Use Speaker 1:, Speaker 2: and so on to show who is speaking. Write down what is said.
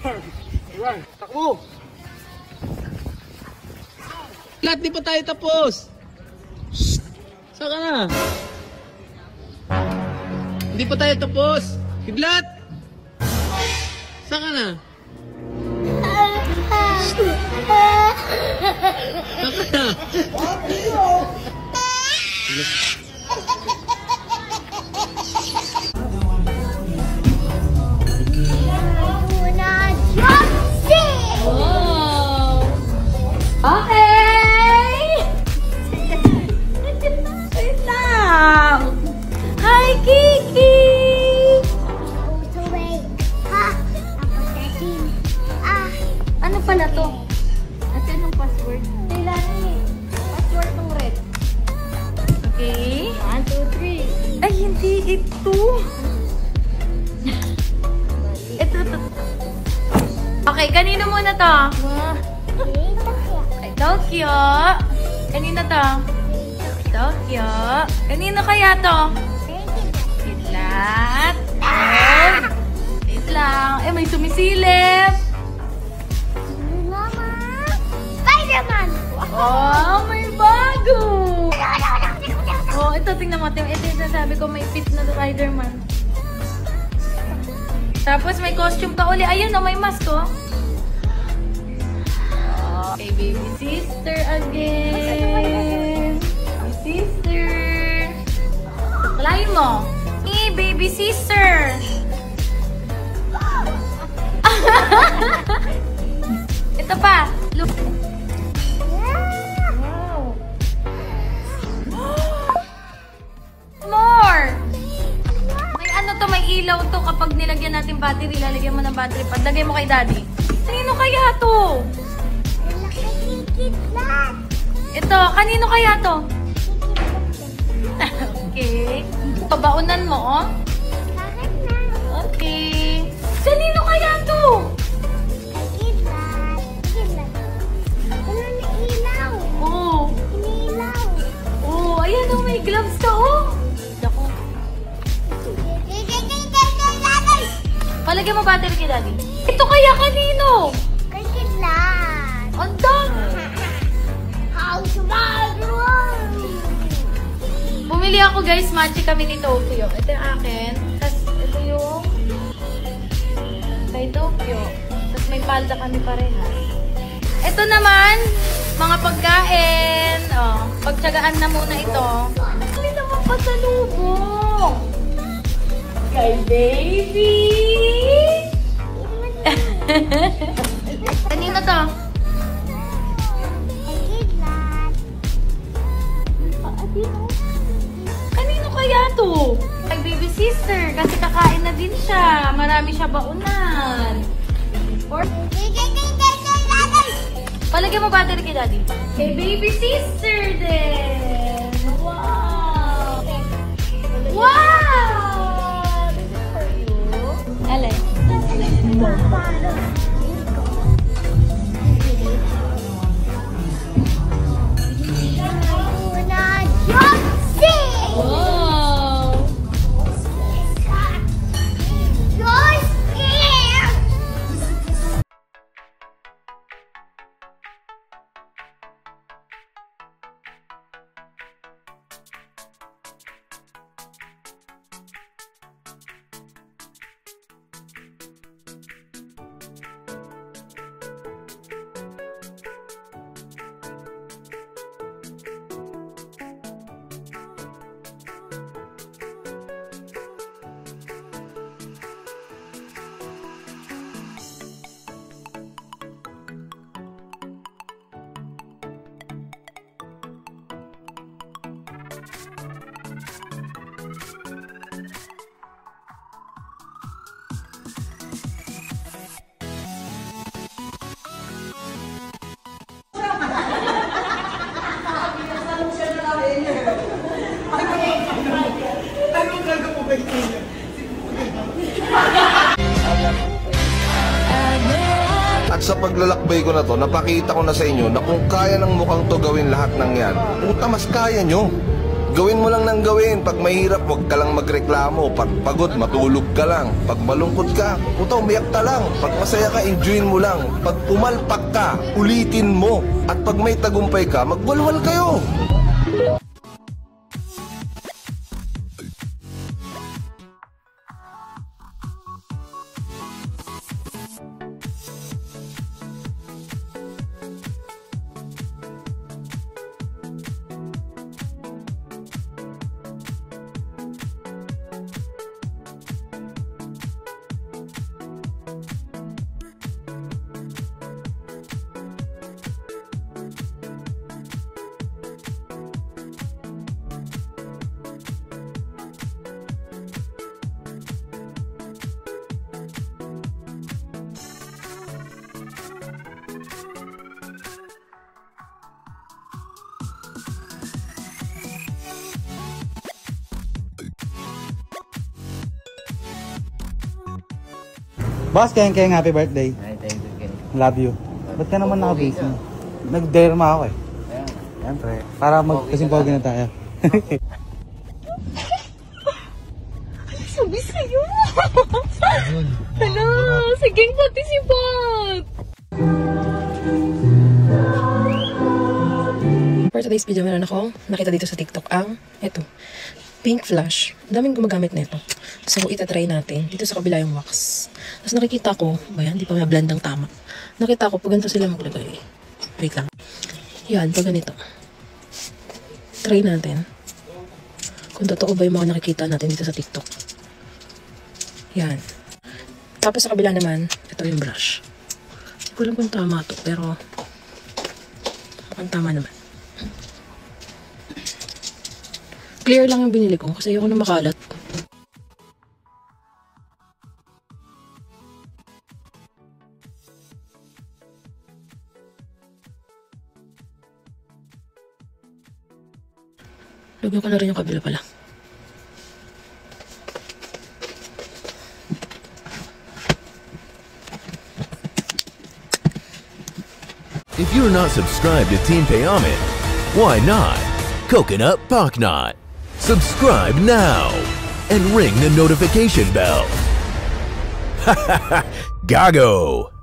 Speaker 1: Takbo! Lahat, di pa tayo tapos! Saan ka na? Hindi pa tayo tapos! Kidlat! Saan ka na? Saan ka na?
Speaker 2: Okay! Wait lang! Hi, Kiki! Ano pala to? At anong password? Kailangan password ng red. Okay. 1, 2, 3. Ay, hindi ito. Ito. Okay, kanino muna to? Ay, Tokyo. Kanino to? Tokyo. Kanino kaya to? Kidlat. Wait lang. Eh, may sumisilip.
Speaker 3: Spider-Man!
Speaker 2: Oh, may bago! Oh, ito, tingnan mo. Ito yung sasabi ko, may fit na Spider-Man. Tapos may costume ka uli. Ayun, oh, may mask, oh. Okay, baby sister again. Baby sister. Saklayin mo. Hey, baby sister. Ito pa. Look. More! May ano to, may ilaw to. Kapag nilagyan natin battery, lalagyan mo ng battery pad. Lagay mo kay daddy. Kanino kaya to? Ito, kanino kaya to? Okay. Pabaunan mo, oh. Okay. Kanino kaya to? Oh. Oh, ayan oh, may gloves ka, oh. Palagyan mo battery kay daddy. Ito kaya kanino?
Speaker 3: Kay Kidlat.
Speaker 2: Ang dami. Bumili ako guys, matchy kami ni Tokyo. Ito yung akin. Tapos ito yung kay Tokyo. Tapos may palda kami parehas. Ito naman, mga pagkain. Oh, pagtsagaan na muna ito. Hindi naman pasalubong. Kay baby. Kanino to? Kanino kaya to? Kay baby sister. Kasi kakain na din siya. Marami siya baunan. Palagyan mo battery kay daddy. Kay baby sister din. Wow! Wow! This is for you. Alay.
Speaker 4: At sa paglalakbay ko na to, napakita ko na sa inyo na kung kaya ng mukhang to gawin lahat ng yan, puta mas kaya nyo. Gawin mo lang ng gawin. Pag mahirap, huwag ka lang magreklamo. Pag pagod, matulog ka lang. Pag malungkot ka, puta, umiyak ka lang. Pag masaya ka, enjoyin mo lang. Pag pumalpak ka, ulitin mo. At pag may tagumpay ka, magwalwal kayo.
Speaker 5: Boss, kayang happy birthday.
Speaker 1: Ay, thank you, Ken.
Speaker 5: Love you. Ba't ka naman nakabase mo? Nag-derma ako eh. Siyempre. Para kasing pogi na tayo.
Speaker 2: Sabi sa'yo. Hala, sige participat.
Speaker 6: For today's video, meron ako nakita dito sa TikTok ang ito, pink flash. Daming gumagamit nito. So, itatry natin. Dito sa kabila yung wax. Tapos nakikita ko, ba yan? Di pa may blend ng tama. Nakita ko, pag ganito sila maglagay. Wait lang. Yan, pag ganito. Try natin. Kung totoo ba yung mga nakikita natin dito sa TikTok. Yan. Tapos sa kabila naman, ito yung brush. Hindi ko alam kung tama to, pero mukhang tama naman. Clear lang yung binili ko kasi ayoko na makalat. Lagyan ko na rin yung kabila pala.
Speaker 7: If you're not subscribed to Team Payaman, why not? Coconut Pocknot. Subscribe now and ring the notification bell. Gago!